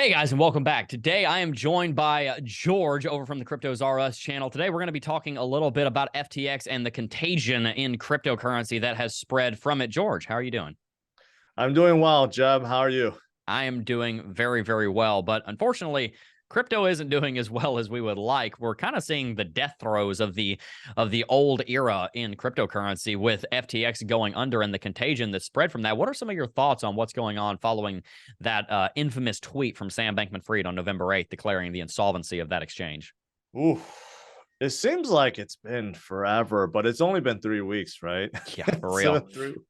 Hey guys, and welcome back. Today I am joined by George over from the CryptosRUs channel. Today we're going to be talking a little bit about FTX and the contagion in cryptocurrency that has spread from it. George, how are you doing? I'm doing well, Jeb. How are you? I am doing very, very well, but unfortunately, crypto isn't doing as well as we would like. We're kind of seeing the death throes of the old era in cryptocurrency, with FTX going under and the contagion that spread from that. What are some of your thoughts on what's going on following that infamous tweet from Sam Bankman-Fried on November 8th declaring the insolvency of that exchange? Ooh, it seems like it's been forever, but it's only been 3 weeks, right? Yeah, for So real. through,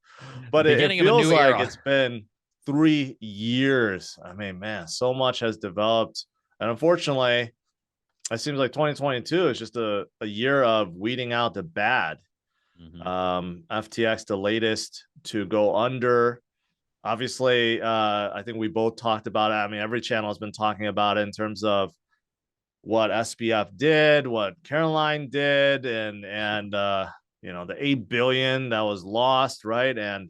but it Beginning of a feels new like era. it's been 3 years. I mean, man, so much has developed, and unfortunately, it seems like 2022 is just a year of weeding out the bad. Mhm. FTX, the latest to go under. Obviously, I think we both talked about it. I mean, every channel has been talking about it in terms of what SBF did, what Caroline did, and the 8 billion that was lost, right? And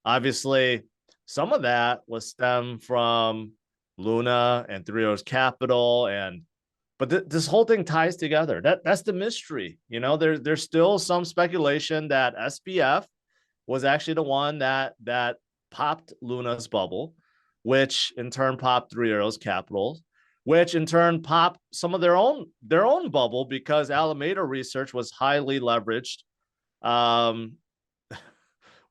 obviously, some of that was stemmed from Luna and Three O's Capital, and but this whole thing ties together. That's the mystery. There's still some speculation that SBF was actually the one that popped Luna's bubble, which in turn popped Three Arrows Capital, which in turn popped some of their own bubble because Alameda Research was highly leveraged um,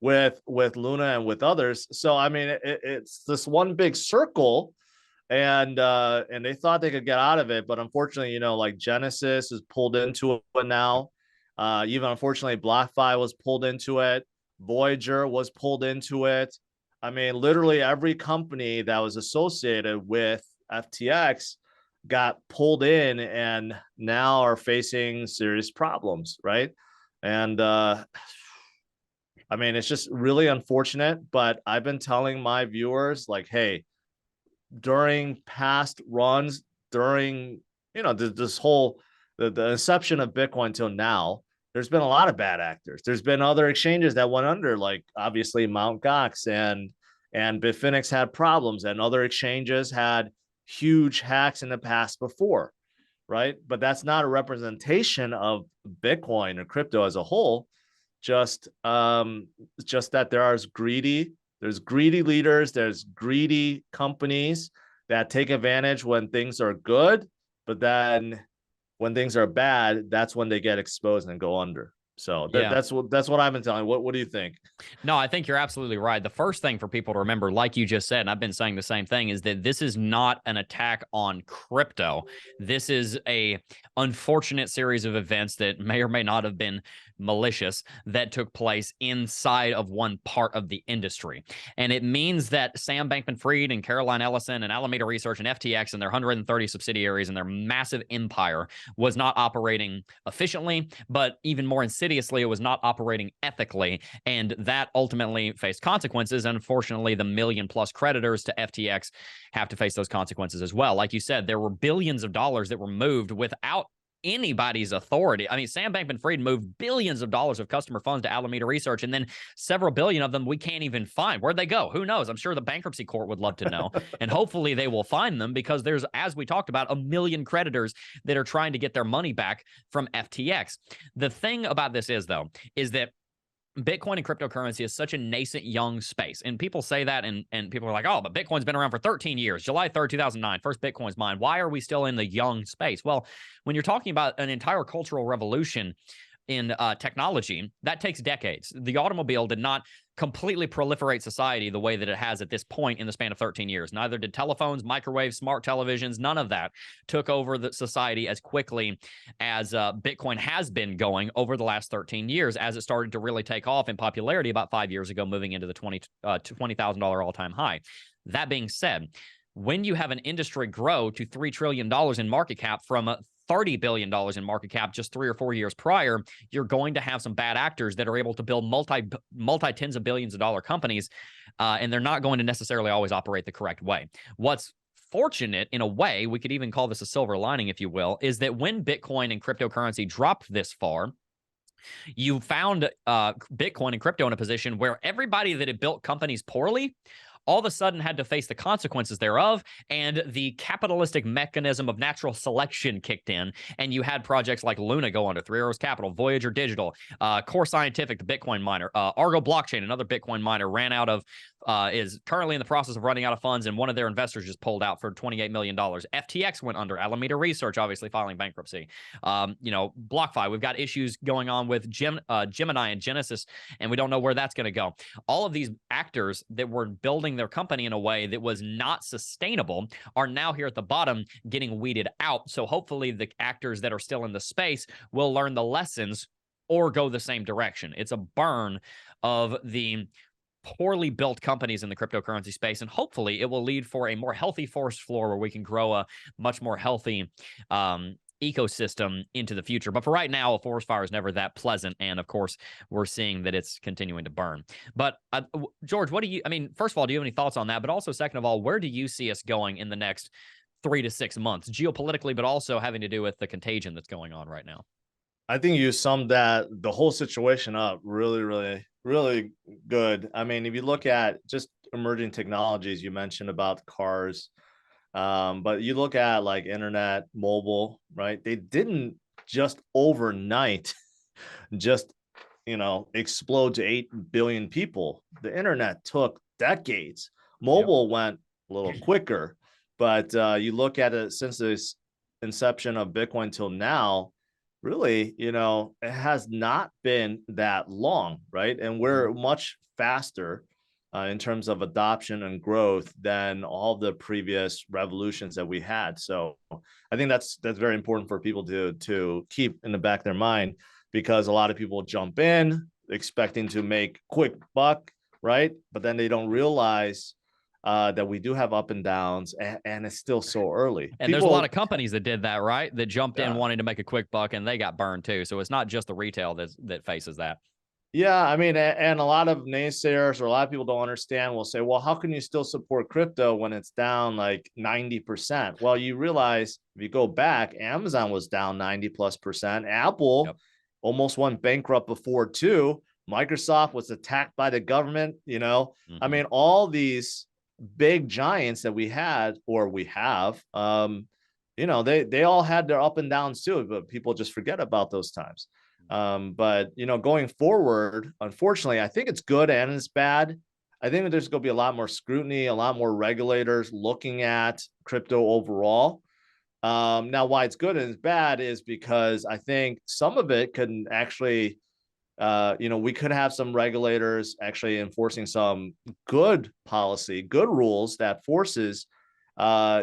with Luna and with others. So I mean, it's this one big circle, and they thought they could get out of it, but unfortunately, like Genesis is pulled into it now. Even unfortunately, BlockFi was pulled into it. Voyager was pulled into it. I mean, literally every company that was associated with FTX got pulled in and now are facing serious problems, right? And I mean, it's just really unfortunate, but I've been telling my viewers, like, hey, during past runs, during this whole the inception of Bitcoin till now, there's been a lot of bad actors. There's been other exchanges that went under, like obviously Mt. Gox and Bitfinex had problems, and other exchanges had huge hacks in the past before, right? But that's not a representation of Bitcoin or crypto as a whole. Just that there's greedy leaders, there's greedy companies that take advantage when things are good, but then when things are bad, that's when they get exposed and go under. So Yeah. that's what I've been telling. What do you think? No, I think you're absolutely right. The first thing for people to remember, like you just said, and I've been saying the same thing, is that this is not an attack on crypto. This is a unfortunate series of events that may or may not have been malicious that took place inside of one part of the industry. And it means that Sam Bankman-Fried and Caroline Ellison and Alameda Research and FTX and their 130 subsidiaries and their massive empire was not operating efficiently, but even more insidiously, it was not operating ethically. And that ultimately faced consequences. And unfortunately, the million-plus creditors to FTX have to face those consequences as well. Like you said, there were billions of dollars that were moved without anybody's authority. I mean, Sam Bankman-Fried moved billions of dollars of customer funds to Alameda Research, and then several billion of them we can't even find. Where'd they go? Who knows? I'm sure the bankruptcy court would love to know. And hopefully they will find them, because there's, as we talked about, a million creditors that are trying to get their money back from FTX. The thing about this is, though, is that Bitcoin and cryptocurrency is such a nascent young space. And people say that, and people are like, oh, but Bitcoin's been around for 13 years. July 3rd, 2009, first Bitcoin's mined. Why are we still in the young space? Well, when you're talking about an entire cultural revolution in technology, that takes decades. The automobile did not completely proliferate society the way that it has at this point in the span of 13 years. Neither did telephones, microwaves, smart televisions. None of that took over the society as quickly as Bitcoin has been going over the last 13 years, as it started to really take off in popularity about 5 years ago, moving into the $20,000 all-time high. That being said, when you have an industry grow to $3 trillion in market cap from $30 billion in market cap just 3 or 4 years prior, you're going to have some bad actors that are able to build multi tens of billions of dollar companies, and they're not going to necessarily always operate the correct way. What's fortunate, in a way, we could even call this a silver lining, if you will, is that when Bitcoin and cryptocurrency dropped this far, you found Bitcoin and crypto in a position where everybody that had built companies poorly all of a sudden had to face the consequences thereof, and the capitalistic mechanism of natural selection kicked in, and you had projects like Luna go under, Three Arrows Capital, Voyager Digital, Core Scientific, the Bitcoin miner, Argo Blockchain, another Bitcoin miner, ran out of is currently in the process of running out of funds, and one of their investors just pulled out for $28 million. FTX went under. Alameda Research obviously filing bankruptcy. BlockFi, we've got issues going on with Gemini and Genesis, and we don't know where that's going to go. All of these actors that were building their company in a way that was not sustainable are now here at the bottom getting weeded out. So hopefully the actors that are still in the space will learn the lessons or go the same direction. It's a burn of the poorly built companies in the cryptocurrency space, and hopefully it will lead for a more healthy forest floor where we can grow a much more healthy ecosystem into the future. But for right now, a forest fire is never that pleasant, and of course we're seeing that it's continuing to burn. But George, first of all, do you have any thoughts on that? But also, second of all, where do you see us going in the next 3 to 6 months, geopolitically, but also having to do with the contagion that's going on right now? I think you summed the whole situation up really, really, really good. I mean, if you look at just emerging technologies, you mentioned about cars, but you look at like internet, mobile, right? They didn't just overnight just, explode to 8 billion people. The internet took decades. Mobile went a little quicker, but you look at it since the inception of Bitcoin till now, really, it has not been that long, right? And we're much faster in terms of adoption and growth than all the previous revolutions that we had. So I think that's very important for people to keep in the back of their mind, because a lot of people jump in expecting to make quick buck, right? But then they don't realize that we do have up and downs, and it's still so early. And there's a lot of companies that did that, right? That jumped in wanting to make a quick buck, and they got burned too. So it's not just the retail that faces that. Yeah, I mean, and a lot of naysayers or a lot of people don't understand will say, well, how can you still support crypto when it's down like 90%? Well, you realize if you go back, Amazon was down 90+%. Apple almost went bankrupt before too. Microsoft was attacked by the government. I mean, all these big giants that we had or we have, they all had their up and downs too, but people just forget about those times. But going forward, unfortunately, I think it's good and it's bad. I think that there's going to be a lot more scrutiny, a lot more regulators looking at crypto overall. Now, why it's good and it's bad is because I think some of it can actually we could have some regulators actually enforcing some good policy, good rules that forces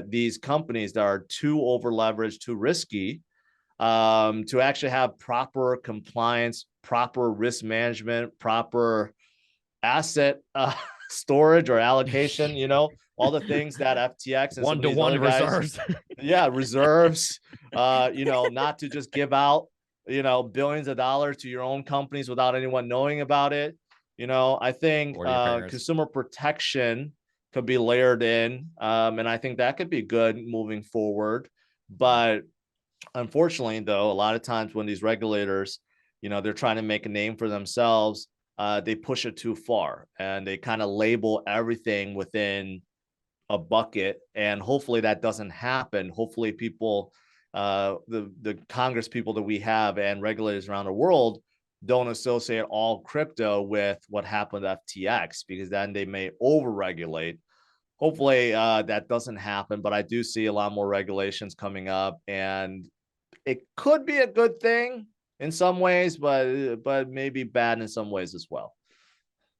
these companies that are too over leveraged, too risky, to actually have proper compliance, proper risk management, proper asset storage or allocation, all the things that FTX and one-to-one reserves. Reserves, not to just give out billions of dollars to your own companies without anyone knowing about it. I think consumer protection could be layered in, and I think that could be good moving forward. But unfortunately, though, a lot of times when these regulators, they're trying to make a name for themselves, they push it too far and they kind of label everything within a bucket. And hopefully that doesn't happen. Hopefully people, the Congress people that we have and regulators around the world don't associate all crypto with what happened to FTX, because then they may overregulate. Hopefully that doesn't happen, but I do see a lot more regulations coming up, and it could be a good thing in some ways, but maybe bad in some ways as well.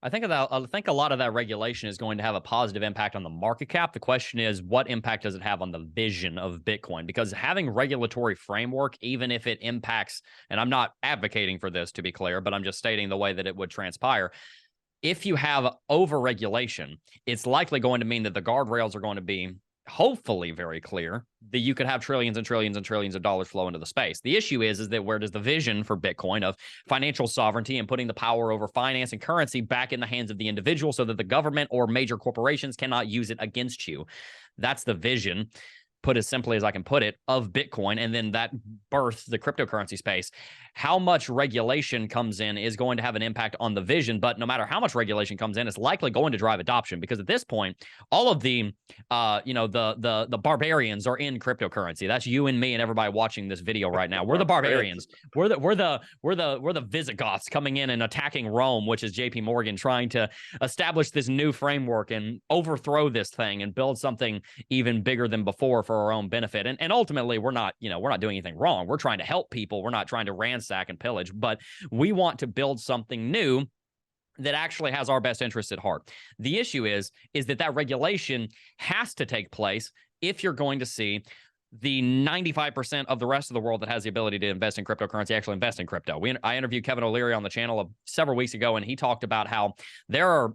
I think a lot of that regulation is going to have a positive impact on the market cap. The question is, what impact does it have on the vision of Bitcoin? Because having regulatory framework, even if it impacts, and I'm not advocating for this to be clear, but I'm just stating the way that it would transpire. If you have over-regulation, it's likely going to mean that the guardrails are going to be hopefully very clear, that you could have trillions and trillions and trillions of dollars flow into the space. The issue is that where does the vision for Bitcoin of financial sovereignty and putting the power over finance and currency back in the hands of the individual so that the government or major corporations cannot use it against you? That's the vision. put as simply as I can put it, of Bitcoin, and then that birthed the cryptocurrency space. How much regulation comes in is going to have an impact on the vision, but no matter how much regulation comes in, it's likely going to drive adoption, because at this point, all of the the barbarians are in cryptocurrency. That's you and me and everybody watching this video right now. We're the barbarians. We're the Visigoths coming in and attacking Rome, which is JP Morgan trying to establish this new framework and overthrow this thing and build something even bigger than before for our own benefit. And ultimately, we're not doing anything wrong. We're trying to help people. We're not trying to ransack and pillage, but we want to build something new that actually has our best interests at heart. The issue is that regulation has to take place if you're going to see the 95% of the rest of the world that has the ability to invest in cryptocurrency actually invest in crypto. I interviewed Kevin O'Leary on the channel several weeks ago, and he talked about how there are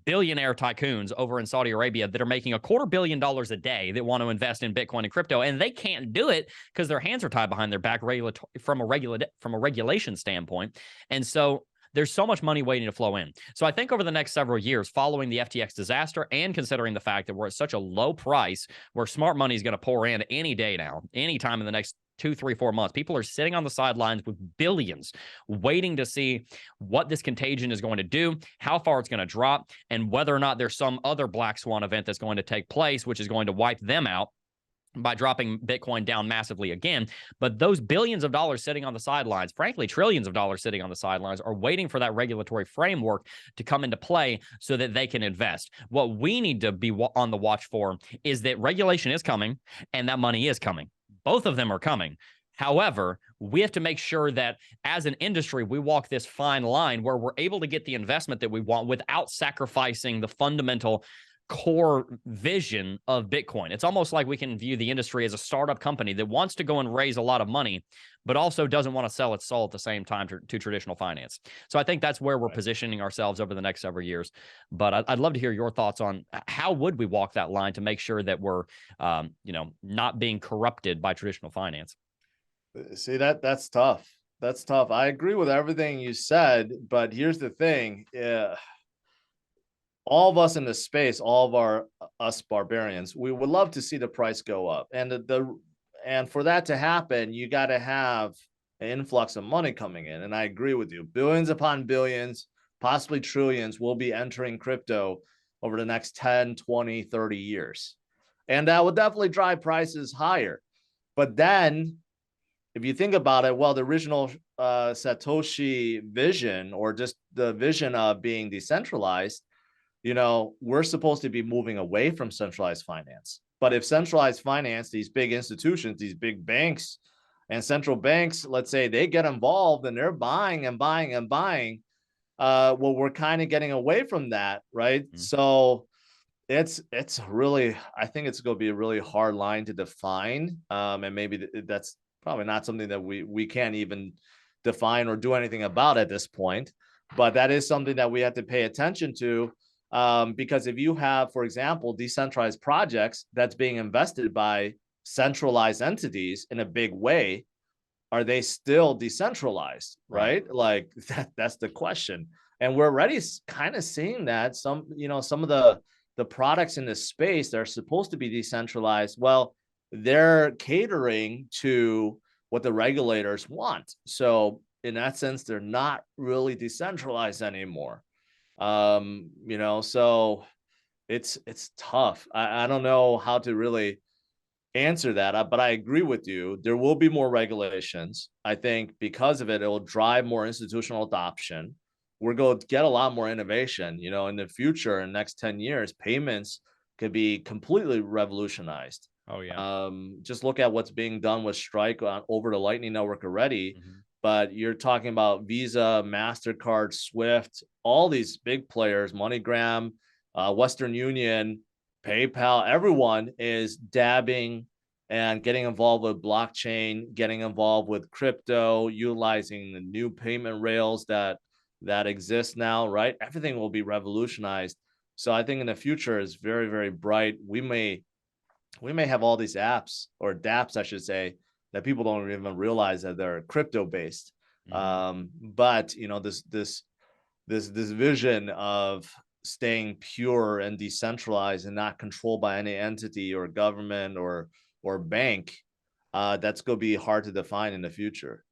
billionaire tycoons over in Saudi Arabia that are making $250 million a day that want to invest in Bitcoin and crypto, and they can't do it because their hands are tied behind their back from a regulation standpoint. And so there's so much money waiting to flow in. So I think over the next several years, following the FTX disaster and considering the fact that we're at such a low price where smart money is going to pour in any day now, anytime in the next 2, 3, 4 months, people are sitting on the sidelines with billions waiting to see what this contagion is going to do, how far it's going to drop, and whether or not there's some other black swan event that's going to take place, which is going to wipe them out by dropping Bitcoin down massively again. But those billions of dollars sitting on the sidelines, frankly, trillions of dollars sitting on the sidelines, are waiting for that regulatory framework to come into play so that they can invest. What we need to be on the watch for is that regulation is coming and that money is coming. Both of them are coming. However, we have to make sure that as an industry, we walk this fine line where we're able to get the investment that we want without sacrificing the fundamental core vision of Bitcoin. It's almost like we can view the industry as a startup company that wants to go and raise a lot of money, but also doesn't want to sell its soul at the same time to traditional finance. So I think that's where we're positioning ourselves over the next several years. But I'd love to hear your thoughts on how would we walk that line to make sure that we're, not being corrupted by traditional finance. See, that's tough. That's tough. I agree with everything you said, but here's the thing. All of us in this space, all of us barbarians, we would love to see the price go up. And for that to happen, you got to have an influx of money coming in. And I agree with you. Billions upon billions, possibly trillions will be entering crypto over the next 10, 20, 30 years. And that will definitely drive prices higher. But then if you think about it, well, the original Satoshi vision, or just the vision of being decentralized, we're supposed to be moving away from centralized finance. But if centralized finance, these big institutions, these big banks and central banks, let's say they get involved and they're buying and buying and buying, well, we're kind of getting away from that, right? Mm-hmm. So it's really, I think it's going to be a really hard line to define. And maybe that's probably not something that we can't even define or do anything about at this point. But that is something that we have to pay attention to. Because if you have, for example, decentralized projects that's being invested by centralized entities in a big way, are they still decentralized, right? Like that's the question. And we're already kind of seeing that some of the products in this space that are supposed to be decentralized, well, they're catering to what the regulators want. So in that sense, they're not really decentralized anymore. So it's tough. I don't know how to really answer that, but I agree with you. There will be more regulations. I think because of it, it will drive more institutional adoption. We're going to get a lot more innovation. In the future, in the next 10 years, payments could be completely revolutionized. Oh yeah. Just look at what's being done with Strike over the Lightning Network already. Mm-hmm. But you're talking about Visa, MasterCard, Swift, all these big players, MoneyGram, Western Union, PayPal, everyone is dabbing and getting involved with blockchain, getting involved with crypto, utilizing the new payment rails that exist now, right? Everything will be revolutionized. So I think in the future is very, very bright. We may have all these apps, or dApps, I should say, that people don't even realize that they're crypto based. Mm-hmm. But this vision of staying pure and decentralized and not controlled by any entity or government or or bank, that's going to be hard to define in the future.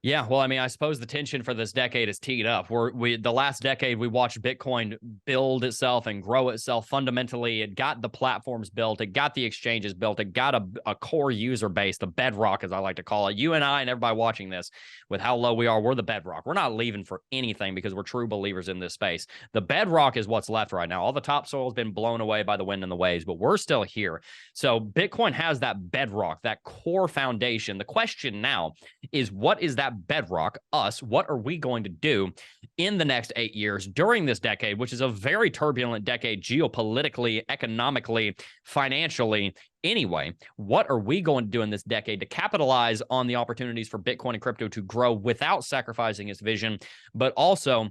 Yeah, well, I mean, I suppose the tension for this decade is teed up. The last decade we watched Bitcoin build itself and grow itself fundamentally. It got the platforms built, it got the exchanges built, it got a core user base, the bedrock, as I like to call it. You and I and everybody watching this, with how low we are, we're the bedrock. We're not leaving for anything because we're true believers in this space. The bedrock is what's left right now. All the topsoil has been blown away by the wind and the waves, but we're still here. So Bitcoin has that bedrock, that core foundation. The question now is, what is that bedrock? Us, what are we going to do in the next 8 years during this decade, which is a very turbulent decade geopolitically, economically, financially? Anyway, what are we going to do in this decade to capitalize on the opportunities for Bitcoin and crypto to grow without sacrificing its vision, but also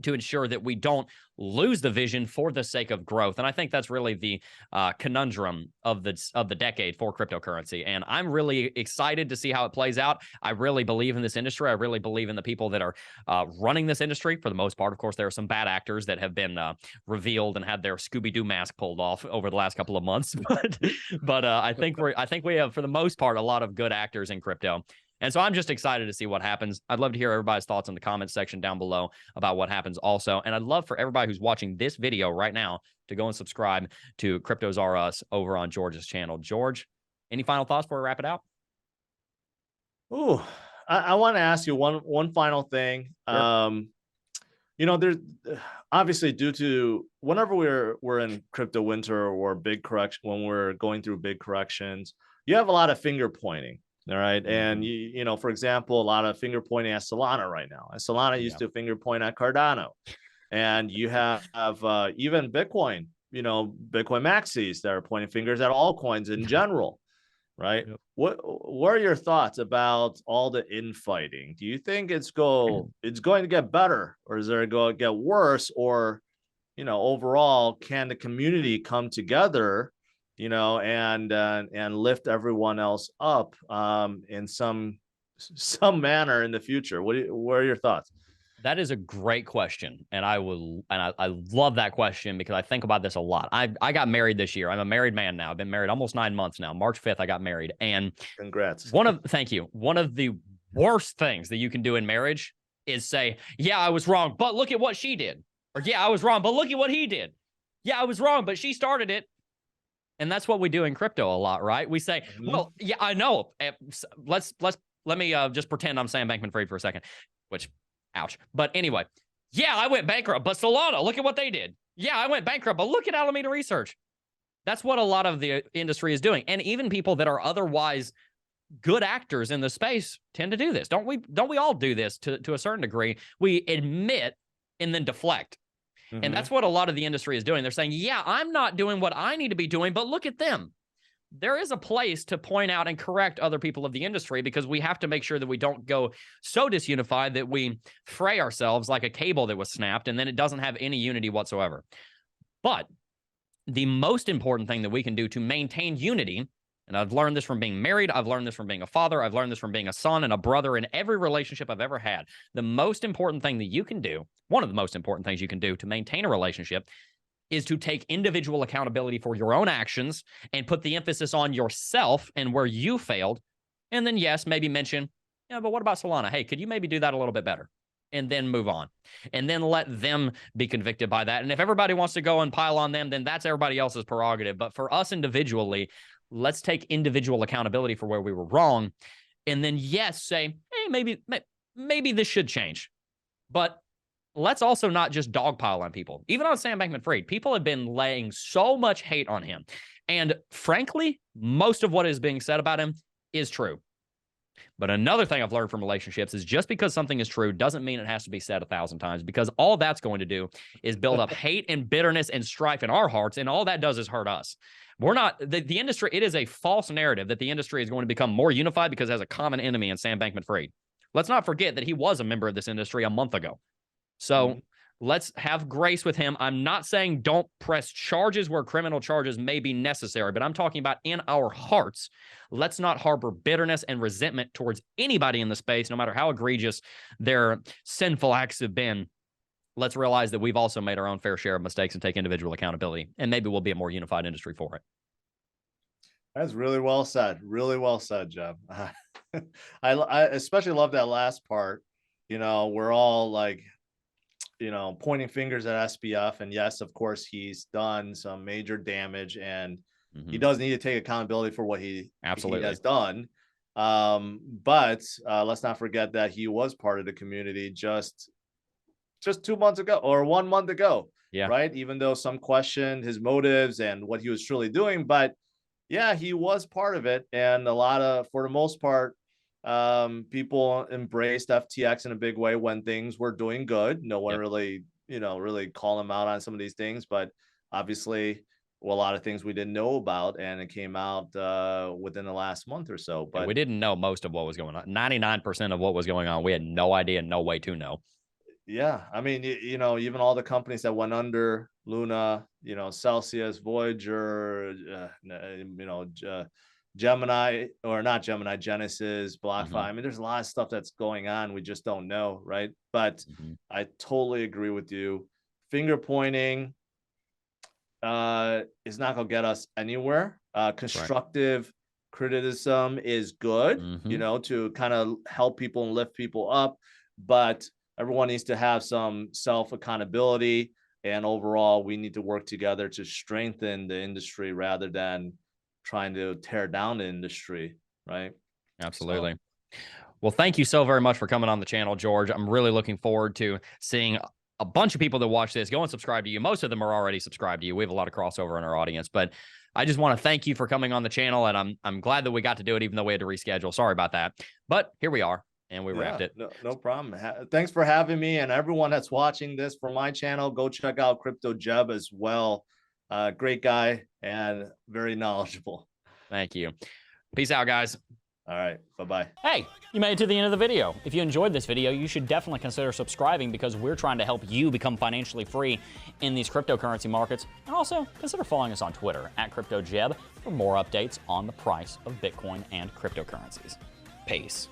to ensure that we don't lose the vision for the sake of growth? And I think that's really the conundrum of the decade for cryptocurrency. And I'm really excited to see how it plays out. I really believe in this industry. I really believe in the people that are running this industry. For the most part, of course, there are some bad actors that have been revealed and had their Scooby-Doo mask pulled off over the last couple of months. But I think we have, for the most part, a lot of good actors in crypto. And so I'm just excited to see what happens. I'd love to hear everybody's thoughts in the comments section down below about what happens also. And I'd love for everybody who's watching this video right now to go and subscribe to CryptosRUs over on George's channel. George, any final thoughts before we wrap it out? Oh, I want to ask you one final thing. Sure. You know, there's obviously, due to whenever we're in crypto winter or big correction, when we're going through big corrections, you have a lot of finger pointing. All right. And you know, for example, a lot of finger pointing at Solana right now. And Solana used to finger point at Cardano. And you have even Bitcoin, you know, Bitcoin maxis that are pointing fingers at altcoins in general. Right. Yep. What are your thoughts about all the infighting? Do you think it's going to get better, or is it going to get worse? Or, you know, overall, can the community come together, you know, and lift everyone else up in some manner in the future? What are your thoughts? That is a great question, and I love that question because I think about this a lot. I got married this year. I'm a married man now. I've been married almost 9 months now. March 5th, I got married, and congrats. Thank you. One of the worst things that you can do in marriage is say, "Yeah, I was wrong, but look at what she did," or "Yeah, I was wrong, but look at what he did." Yeah, I was wrong, but she started it. And that's what we do in crypto a lot, right? We say, well, yeah, I know. Let me just pretend I'm Sam Bankman-Fried for a second, which, ouch. But anyway, yeah, I went bankrupt, but Solana, look at what they did. Yeah, I went bankrupt, but look at Alameda Research. That's what a lot of the industry is doing. And even people that are otherwise good actors in the space tend to do this. Don't we all do this to a certain degree? We admit and then deflect. And that's what a lot of the industry is doing. They're saying, yeah, I'm not doing what I need to be doing, but look at them. There is a place to point out and correct other people of the industry, because we have to make sure that we don't go so disunified that we fray ourselves like a cable that was snapped, and then it doesn't have any unity whatsoever. But the most important thing that we can do to maintain unity, and I've learned this from being married, I've learned this from being a father, I've learned this from being a son and a brother in every relationship I've ever had. The most important thing that you can do, one of the most important things you can do to maintain a relationship, is to take individual accountability for your own actions and put the emphasis on yourself and where you failed. And then, yes, maybe mention, yeah, but what about Solana? Hey, could you maybe do that a little bit better? And then move on. And then let them be convicted by that. And if everybody wants to go and pile on them, then that's everybody else's prerogative. But for us individually, let's take individual accountability for where we were wrong. And then, yes, say, hey, maybe this should change. But let's also not just dogpile on people. Even on Sam Bankman-Fried, people have been laying so much hate on him. And frankly, most of what is being said about him is true. But another thing I've learned from relationships is just because something is true doesn't mean it has to be said 1,000 times, because all that's going to do is build up hate and bitterness and strife in our hearts. And all that does is hurt us. We're not, the industry, it is a false narrative that the industry is going to become more unified because it has a common enemy in Sam Bankman-Fried. Let's not forget that he was a member of this industry a month ago. So let's have grace with him. I'm not saying don't press charges where criminal charges may be necessary, but I'm talking about in our hearts. Let's not harbor bitterness and resentment towards anybody in the space, no matter how egregious their sinful acts have been. Let's realize that we've also made our own fair share of mistakes and take individual accountability, and maybe we'll be a more unified industry for it. That's really well said. Really well said, Jeb. I especially love that last part. We're all like, pointing fingers at SBF. And yes, of course, he's done some major damage and he does need to take accountability for what he Absolutely has done. But let's not forget that he was part of the community just 2 months ago or 1 month ago. Yeah. Right. Even though some questioned his motives and what he was truly doing. But yeah, he was part of it. And for the most part, people embraced FTX in a big way when things were doing good. No one really, really call him out on some of these things, but obviously, well, a lot of things we didn't know about, and it came out within the last month or so. But we didn't know most of what was going on. 99% of what was going on, we had no idea, no way to know. Yeah, I mean, even all the companies that went under, Luna, Celsius, Voyager, Gemini, or not Gemini, Genesis, BlockFi. I mean, there's a lot of stuff that's going on. We just don't know, right? But I totally agree with you. Finger pointing is not going to get us anywhere. Constructive criticism is good, to kind of help people and lift people up. But everyone needs to have some self-accountability. And overall, we need to work together to strengthen the industry rather than trying to tear down the industry, right? Absolutely. Well, thank you so very much for coming on the channel, George. I'm really looking forward to seeing a bunch of people that watch this go and subscribe to you. Most of them are already subscribed to you. We have a lot of crossover in our audience, but I just want to thank you for coming on the channel, and I'm glad that we got to do it, even though we had to reschedule. Sorry about that, but here we are. And we wrapped it. No problem. Thanks for having me. And everyone that's watching this from my channel, go check out Crypto Jeb as well. Great guy and very knowledgeable. Thank you. Peace out, guys. All right. Bye-bye. Hey, you made it to the end of the video. If you enjoyed this video, you should definitely consider subscribing because we're trying to help you become financially free in these cryptocurrency markets. And also consider following us on Twitter @CryptoJeb for more updates on the price of Bitcoin and cryptocurrencies. Peace.